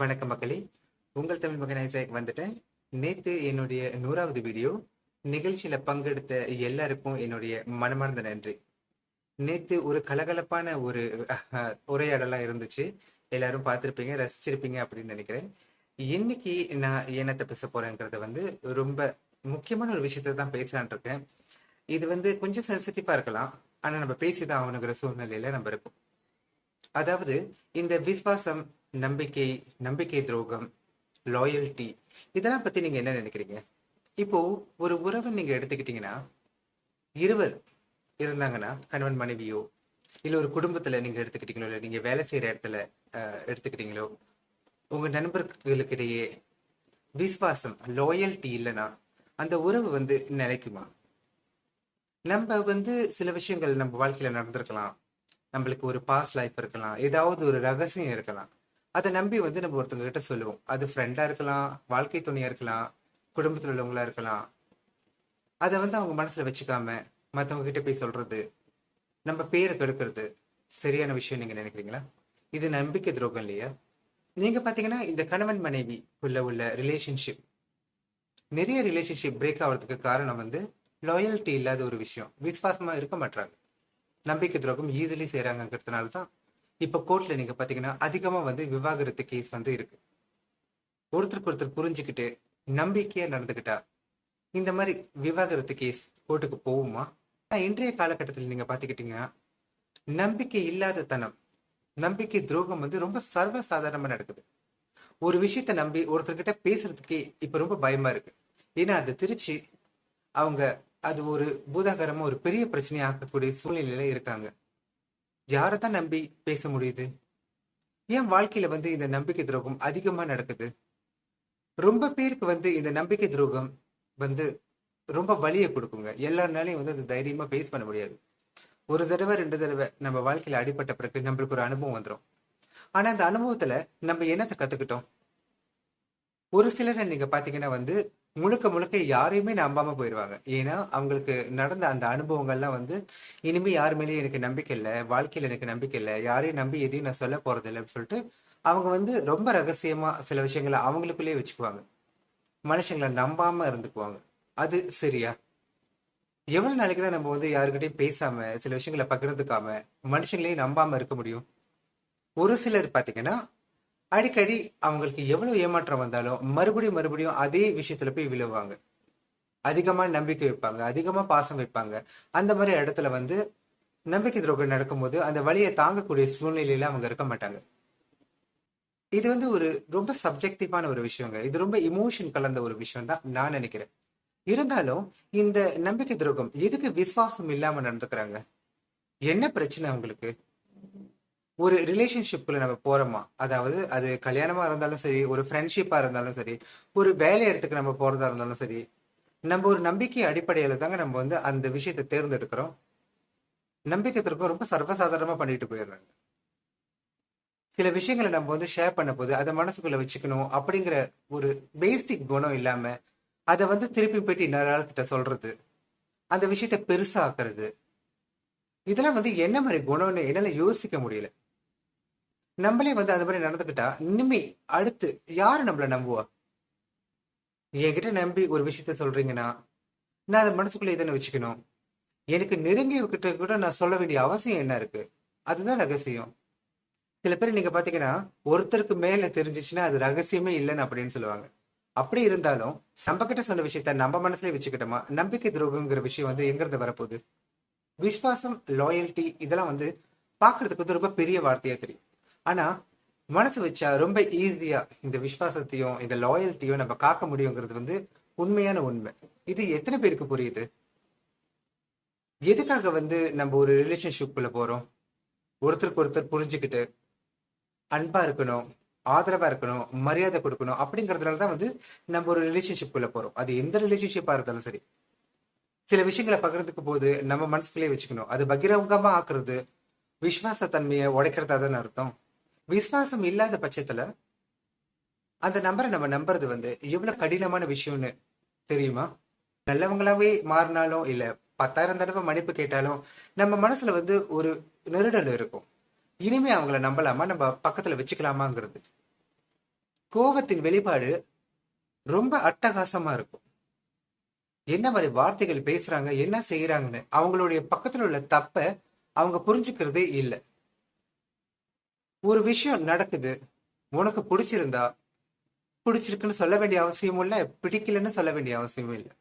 வணக்கம் மக்களே. உங்கள் தமிழ் மகன் ஐசாக் வந்துட்டேன். நேத்து என்னுடைய 100வது வீடியோ நிகழ்ச்சியில பங்கெடுத்த எல்லாருக்கும் என்னுடைய மனமார்ந்த நன்றி. நேத்து ஒரு கலகலப்பான ஒரு உரையாடலா இருந்துச்சு. எல்லாரும் பார்த்திருப்பீங்க, ரசிச்சிருப்பீங்க அப்படின்னு நினைக்கிறேன். இன்னைக்கு நான் என்னத்த பேச போறேங்கிறத ரொம்ப முக்கியமான ஒரு விஷயத்த தான் பேசலான் இருக்கேன். இது கொஞ்சம் சென்சிட்டிவா இருக்கலாம். ஆனா நம்ம பேசிதான் ஆகணுங்கிற சூழ்நிலையில நம்ம இருக்கோம். அதாவது இந்த விசுவாசம், நம்பிக்கை, நம்பிக்கை துரோகம், லாயல்டி, இதெல்லாம் பத்தி நீங்க என்ன நினைக்கிறீங்க? இப்போ ஒரு உறவை நீங்க எடுத்துக்கிட்டீங்கன்னா, இருவர் இருந்தாங்கன்னா, கணவன் மனைவியோ, இல்ல ஒரு குடும்பத்துல நீங்க எடுத்துக்கிட்டீங்களோ, இல்ல நீங்க வேலை செய்யற இடத்துல எடுத்துக்கிட்டீங்களோ, உங்க நண்பர்களுக்கிடையே விசுவாசம், லாயல்டி இல்லைன்னா அந்த உறவு நிலைக்குமா? நம்ம சில விஷயங்கள் நம்ம வாழ்க்கையில நடந்திருக்கலாம். நம்மளுக்கு ஒரு பாஸ்ட் லைஃப் இருக்கலாம், ஏதாவது ஒரு ரகசியம் இருக்கலாம். அதை நம்பி நம்ம ஒருத்தவங்க கிட்ட சொல்லுவோம். அது ஃப்ரெண்டா இருக்கலாம், வாழ்க்கை துணையா இருக்கலாம், குடும்பத்தில் உள்ளவங்களா இருக்கலாம். அதை அவங்க மனசுல வச்சுக்காம மற்றவங்க கிட்ட போய் சொல்றது, நம்ம பேரை கெடுக்கிறது சரியான விஷயம் நீங்க நினைக்கிறீங்களா? இது நம்பிக்கை துரோகம் இல்லையா? நீங்க பாத்தீங்கன்னா இந்த கணவன் மனைவி உள்ள ரிலேஷன்ஷிப், நிறைய ரிலேஷன்ஷிப் பிரேக் ஆகிறதுக்கு காரணம் லாயல்ட்டி இல்லாத ஒரு விஷயம். விசுவாசமா இருக்க மாட்டாங்க, நம்பிக்கை துரோகம் ஈஸிலி செய்யறாங்கிறதுனால தான் இப்ப கோர்ட்ல நீங்க பாத்தீங்கன்னா அதிகமா விவாகரத்து கேஸ் இருக்கு. ஒருத்தருக்கு ஒருத்தர் புரிஞ்சுக்கிட்டு நம்பிக்கையா நடந்துகிட்டா இந்த மாதிரி விவாகரத்து கேஸ் கோர்ட்டுக்கு போகுமா? இன்றைய காலகட்டத்தில் நீங்க பாத்துக்கிட்டீங்கன்னா நம்பிக்கை இல்லாத தனம், நம்பிக்கை துரோகம் ரொம்ப சர்வசாதாரணமா நடக்குது. ஒரு விஷயத்த நம்பி ஒருத்தர்கிட்ட பேசுறதுக்கே இப்ப ரொம்ப பயமா இருக்கு. ஏன்னா அதை திருச்சி அவங்க அது ஒரு பூதாகரமா ஒரு பெரிய பிரச்சனையை ஆக்கக்கூடிய சூழ்நிலையில இருக்காங்க. யாரைத்தான் நம்பி பேச முடியுது? ஏன் வாழ்க்கையில இந்த நம்பிக்கை துரோகம் அதிகமா நடக்குது? ரொம்ப பேருக்கு இந்த நம்பிக்கை துரோகம் ரொம்ப வலியை கொடுக்குங்க. எல்லாருனாலையும் அது தைரியமா பேஸ் பண்ண முடியாது. ஒரு தடவை 2 தடவை நம்ம வாழ்க்கையில அடிபட்ட பிறகு நம்மளுக்கு ஒரு அனுபவம் வந்துடும். ஆனா அந்த அனுபவத்துல நம்ம என்னத்தை கத்துக்கிட்டோம்? ஒரு சிலரை நீங்க பாத்தீங்கன்னா முழுக்க முழுக்க யாரையுமே நம்பாம போயிடுவாங்க. ஏன்னா அவங்களுக்கு நடந்த அந்த அனுபவங்கள்லாம் இனிமே யாரு மேலேயும் எனக்கு நம்பிக்கை இல்லை, வாழ்க்கையில எனக்கு நம்பிக்கை இல்லை, யாரையும் நம்பி எதையும் நான் சொல்ல போறது இல்லைன்னு சொல்லிட்டு அவங்க ரொம்ப ரகசியமா சில விஷயங்களை அவங்களுக்குள்ளேயே வச்சுக்குவாங்க. மனுஷங்களை நம்பாம இருந்துக்குவாங்க. அது சரியா? எவ்வளவு நாளைக்கு தான் நம்ம யாருக்கிட்டையும் பேசாம சில விஷயங்களை பகிர்ந்துக்காம மனுஷங்களையும் நம்பாம இருக்க முடியும்? ஒரு சிலர் பாத்தீங்கன்னா அடிக்கடி அவங்களுக்கு எவ்வளவு ஏமாற்றம் வந்தாலும் மறுபடியும் மறுபடியும் அதே விஷயத்துல போய் விழுவாங்க. அதிகமா நம்பிக்கை வைப்பாங்க, அதிகமா பாசம் வைப்பாங்க. அந்த மாதிரி இடத்துல நம்பிக்கை துரோகம் நடக்கும்போது அந்த வழியை தாங்கக்கூடிய சூழ்நிலையில அவங்க இருக்க மாட்டாங்க. இது ஒரு ரொம்ப சப்ஜெக்டிவான ஒரு விஷயங்க. இது ரொம்ப இமோஷன் கலந்த ஒரு விஷயம் தான் நான் நினைக்கிறேன். இருந்தாலும் இந்த நம்பிக்கை துரோகம் எதுக்கு விசுவாசம் இல்லாம நடந்துக்கிறாங்க? என்ன பிரச்சனை அவங்களுக்கு? ஒரு ரிலேஷன்ஷிப்ல நம்ம போறோமா, அதாவது அது கல்யாணமா இருந்தாலும் சரி, ஒரு ஃப்ரெண்ட்ஷிப்பா இருந்தாலும் சரி, ஒரு வேலை இடத்துக்கு நம்ம போறதா இருந்தாலும் சரி, நம்ம ஒரு நம்பிக்கை அடிப்படையில தாங்க நம்ம அந்த விஷயத்தை தேர்ந்தெடுக்கிறோம். நம்பிக்கை துரோகம் ரொம்ப சர்வசாதாரணமா பண்ணிட்டு போயிடுறாங்க. சில விஷயங்களை நம்ம ஷேர் பண்ண போது அதை மனசுக்குள்ள வச்சுக்கணும் அப்படிங்கிற ஒரு பேசிக் குணம் இல்லாம அதை திருப்பி போயிட்டு இன்னொரு ஆள்கிட்ட சொல்றது, அந்த விஷயத்த பெருசா ஆக்குறது, இதெல்லாம் என்ன மாதிரி குணம்னு என்னால யோசிக்க முடியல. நம்மளே அந்த மாதிரி நடந்துக்கிட்டா இனிமே அடுத்து யாரு நம்மள நம்புவா? என்கிட்ட நம்பி ஒரு விஷயத்த சொல்றீங்கன்னா நான் அதை மனசுக்குள்ள இதனை வச்சுக்கணும். எனக்கு நெருங்கிய கிட்ட கூட நான் சொல்ல வேண்டிய அவசியம் என்ன இருக்கு? அதுதான் ரகசியம். சில பேர் நீங்க பாத்தீங்கன்னா ஒருத்தருக்கு மேல தெரிஞ்சிச்சுன்னா அது ரகசியமே இல்லைன்னு அப்படின்னு சொல்லுவாங்க. அப்படி இருந்தாலும் நம்ம கிட்ட சொன்ன விஷயத்த நம்ம மனசுலயே வச்சுக்கிட்டோமா? நம்பிக்கை துரோகங்கிற விஷயம் எங்க இருந்து வரப்போகுது? விசுவாசம், லாயல்டி, இதெல்லாம் பாக்குறதுக்கு ரொம்ப பெரிய வார்த்தையா தெரியும். ஆனா மனசு வச்சா ரொம்ப ஈஸியா இந்த விசுவாசத்தையும் இந்த லாயல்ட்டியும் நம்ம காக்க முடியுங்கிறது உண்மையான உண்மை. இது எத்தனை பேருக்கு புரியுது? எதுக்காக நம்ம ஒரு ரிலேஷன்ஷிப்குள்ள போறோம்? ஒருத்தருக்கு ஒருத்தர் புரிஞ்சுக்கிட்டு அன்பா இருக்கணும், ஆதரவா இருக்கணும், மரியாதை கொடுக்கணும் அப்படிங்கறதுனாலதான் நம்ம ஒரு ரிலேஷன்ஷிப்குள்ள போறோம். அது எந்த ரிலேஷன்ஷிப்பா இருந்தாலும் சரி. சில விஷயங்களை பகிர்ந்துக்கும் போது நம்ம மனசுக்குள்ளேயே வச்சுக்கணும். அது பகிரங்கமா ஆக்குறது விசுவாச தன்மையை உடைக்கிறதா தான் அர்த்தம். விசுவாசம் இல்லாத பட்சத்துல அந்த நம்பரை நம்ம நம்புறது எவ்வளவு கடினமான விஷயம்னு தெரியுமா? நல்லவங்களாவே மாறினாலும் இல்ல 10,000 தடவை மன்னிப்பு கேட்டாலும் நம்ம மனசுல ஒரு நெருடல் இருக்கும். இனிமே அவங்கள நம்பலாமா, நம்ம பக்கத்துல வச்சுக்கலாமாங்கிறது. கோபத்தின் வெளிப்பாடு ரொம்ப அட்டகாசமா இருக்கும். என்ன மாதிரி வார்த்தைகள் பேசுறாங்க, என்ன செய்யறாங்கன்னு அவங்களுடைய பக்கத்துல உள்ள தப்ப அவங்க புரிஞ்சுக்கிறதே இல்லை. ஒரு விஷயம் நடக்குது, உனக்கு பிடிச்சிருந்தா பிடிச்சிருக்குன்னு சொல்ல வேண்டிய அவசியமும் இல்லை, பிடிக்கலன்னு சொல்ல வேண்டிய அவசியமும் இல்லை.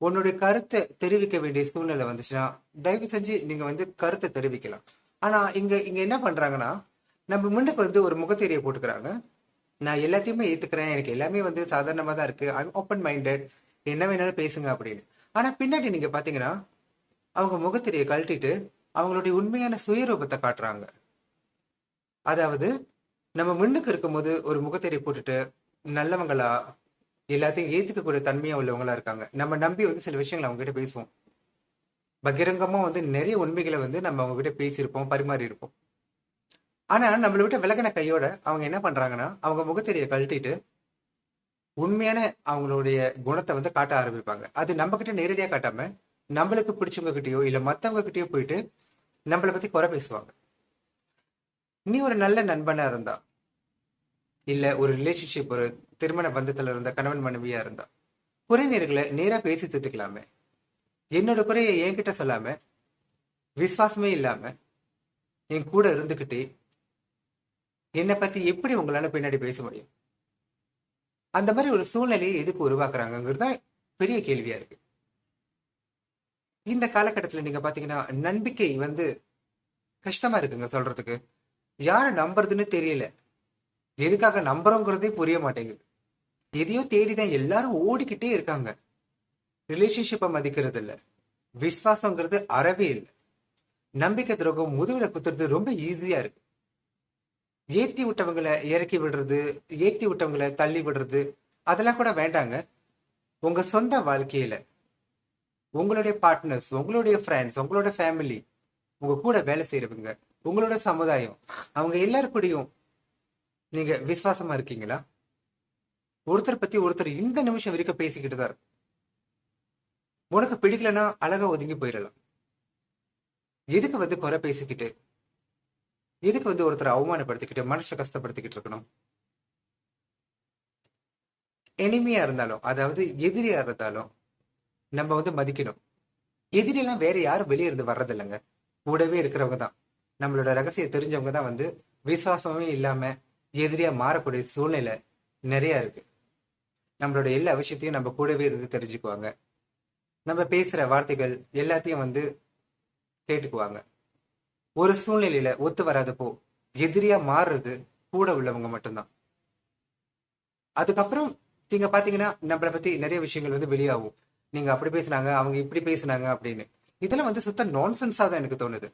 உன்னுடைய கருத்தை தெரிவிக்க வேண்டிய சூழ்நிலை வந்துச்சுன்னா தயவு செஞ்சு நீங்க கருத்தை தெரிவிக்கலாம். ஆனா இங்க இங்க என்ன பண்றாங்கன்னா, நம்ம முன்னுக்கு ஒரு முகத்தேரியை போட்டுக்கிறாங்க. நான் எல்லாத்தையுமே ஏத்துக்கிறேன், எனக்கு எல்லாமே சாதாரணமா தான் இருக்கு, ஐ ஓப்பன் மைண்டட், என்ன வேணாலும் பேசுங்க அப்படின்னு. ஆனா பின்னாடி நீங்க பாத்தீங்கன்னா அவங்க முகத்திரையை கழட்டிட்டு அவங்களுடைய உண்மையான சுயரூபத்தை காட்டுறாங்க. அதாவது நம்ம முன்னுக்கு இருக்கும்போது ஒரு முகத்திரை போட்டுட்டு நல்லவங்களா, எல்லாத்தையும் ஏத்துக்கக்கூடிய தன்மையா உள்ளவங்களா இருக்காங்க. நம்ம நம்பி சில விஷயங்களை அவங்க கிட்ட பேசுவோம். பகிரங்கமா நிறைய உண்மைகளை நம்ம அவங்க கிட்ட பேசியிருப்போம், பரிமாறி இருப்போம். ஆனா நம்மளை விட்டு விலகின கையோட அவங்க என்ன பண்றாங்கன்னா, அவங்க முகத்திரையை கழட்டிட்டு உண்மையான அவங்களுடைய குணத்தை காட்ட ஆரம்பிப்பாங்க. அது நம்ம கிட்ட நேரடியா காட்டாம நம்மளுக்கு பிடிச்சவங்க கிட்டயோ இல்ல மத்தவங்க கிட்டயோ போயிட்டு நம்மளை பத்தி குறை பேசுவாங்க. நீ ஒரு நல்ல நண்பனா இருந்தா, இல்ல ஒரு ரிலேஷன்ஷிப், ஒரு திருமண பந்தத்துல இருந்த கணவன் மனைவியா இருந்தா, குறை நேர்களை நேரா பேசி தீர்த்துக்கலாமே. என்னோட குறையை என்கிட்ட சொல்லாம, விசுவாசமே இல்லாம என் கூட இருந்துகிட்டே என்னை பத்தி எப்படி உங்களால பின்னாடி பேச முடியும்? அந்த மாதிரி ஒரு சூழ்நிலையை எதுக்கு உருவாக்குறாங்கிறது தான் பெரிய கேள்வியா இருக்கு. இந்த காலகட்டத்துல நீங்க பாத்தீங்கன்னா நம்பிக்கை கஷ்டமா இருக்குங்க சொல்றதுக்கு. யாரை நம்புறதுன்னு தெரியல, எதுக்காக நம்புறோங்கிறதே புரிய மாட்டேங்குது. எதையோ தேடிதான் எல்லாரும் ஓடிக்கிட்டே இருக்காங்க. ரிலேஷன்ஷிப்பை மதிக்கிறது இல்ல, விசுவாசங்கிறது அறவே இல்லை. நம்பிக்கை துரோகம் முதுகுல குத்துறது ரொம்ப ஈஸியா இருக்கு. ஏத்தி விட்டவங்களை இறக்கி விடுறது, ஏத்தி விட்டவங்களை தள்ளி விடுறது, அதெல்லாம் கூட வேண்டாங்க. உங்க சொந்த வாழ்க்கையில உங்களுடைய பார்ட்னர்ஸ், உங்களுடைய ஃப்ரெண்ட்ஸ், உங்களோட ஃபேமிலி, உங்க கூட வேலை செய்யறவங்க, உங்களோட சமுதாயம், அவங்க எல்லாருக்கூடயும் நீங்க விசுவாசமா இருக்கீங்களா? ஒருத்தர் பத்தி ஒருத்தர் இந்த நிமிஷம் வரைக்கும் பேசிக்கிட்டு தான் இருக்கும். உனக்கு பிடிக்கலன்னா அழகா ஒதுங்கி போயிடலாம். எதுக்கு குறை பேசிக்கிட்டு, எதுக்கு ஒருத்தரை அவமானப்படுத்திக்கிட்டு மனசை கஷ்டப்படுத்திக்கிட்டு இருக்கணும்? எனிமையா இருந்தாலும், அதாவது எதிரியா இருந்தாலும் நம்ம மதிக்கணும். எதிரியெல்லாம் வேற யாரும் வெளியே இருந்து வர்றது இல்லைங்க, கூடவே இருக்கிறவங்க தான். நம்மளோட ரகசியம் தெரிஞ்சவங்க தான் விசுவாசமே இல்லாம எதிரியா மாறக்கூடிய சூழ்நிலை நிறைய இருக்கு. நம்மளோட எல்லா விஷயத்தையும் நம்ம கூடவே இருந்து தெரிஞ்சுக்குவாங்க. நம்ம பேசுற வார்த்தைகள் எல்லாத்தையும் கேட்டுக்குவாங்க. ஒரு சூழ்நிலையில ஒத்து வராதப்போ எதிரியா மாறுறது கூட உள்ளவங்க மட்டும்தான். அதுக்கப்புறம் நீங்க பாத்தீங்கன்னா நம்மளை பத்தி நிறைய விஷயங்கள் வெளியாகும். நீங்க அப்படி பேசினாங்க, அவங்க இப்படி பேசினாங்க அப்படின்னு. இதெல்லாம் சுத்த நான்சென்ஸா தான் எனக்கு தோணுது.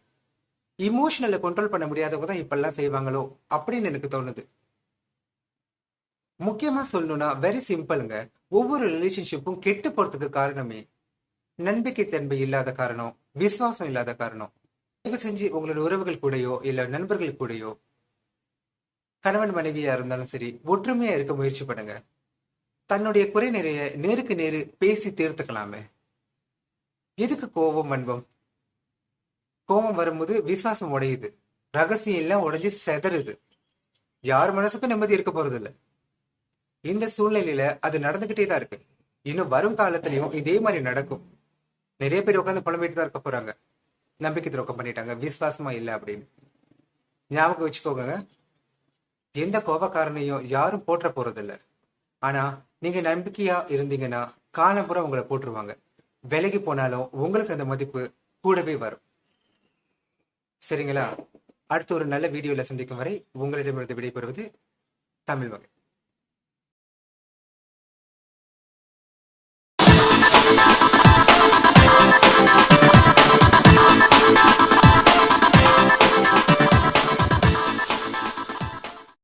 இமோஷனலை கண்ட்ரோல் பண்ண முடியாதவங்க தான் இப்பெல்லாம் செய்வாங்களோ அப்படின்னு எனக்கு தோணுது. முக்கியமா சொல்லணும்னா வெரி சிம்பிளுங்க. ஒவ்வொரு ரிலேஷன்ஷிப்பும் கெட்டு போறதுக்கு காரணமே நம்பிக்கை தன்மை இல்லாத காரணம், விசுவாசம் இல்லாத காரணம். தயவு செஞ்சு உங்களோட உறவுகள் கூடயோ இல்ல நண்பர்கள் கூடயோ, கணவன் மனைவியா இருந்தாலும் சரி, ஒற்றுமையா இருக்க முயற்சி பண்ணுங்க. தன்னுடைய குறை நிறைய நேருக்கு நேரு பேசி தீர்த்துக்கலாமே. எதுக்கு கோபம், வன்மம்? கோபம் வரும்போது விசுவாசம் உடையுது, ரகசியம் எல்லாம் உடைஞ்சு செதறுது, யார் மனசுக்கும் நிம்மதி இருக்க போறது இல்ல. இந்த சூழ்நிலையில அது நடந்துகிட்டே தான் இருக்கு. இன்னும் வரும் காலத்திலயும் இதே மாதிரி நடக்கும். நிறைய பேர் உட்காந்து புலம்பிட்டு தான் இருக்க போறாங்க, நம்பிக்கை துரோகம் பண்ணிட்டாங்க, விசுவாசமா இல்லை அப்படின்னு. ஞாபகம் வச்சுக்கோங்க, எந்த கோபக்காரனையும் யாரும் போற்ற போறது இல்லை. ஆனா நீங்க நம்பிக்கையா இருந்தீங்கன்னா காலம்புறம் உங்களை போட்டுருவாங்க. விலகி போனாலும் உங்களுக்கு அந்த மதிப்பு கூடவே வரும். சரிங்களா? அடுத்து ஒரு நல்ல வீடியோல சந்திக்கும் வரை உங்களிடமிருந்து விடைபெறுவது தமிழ் மகன்.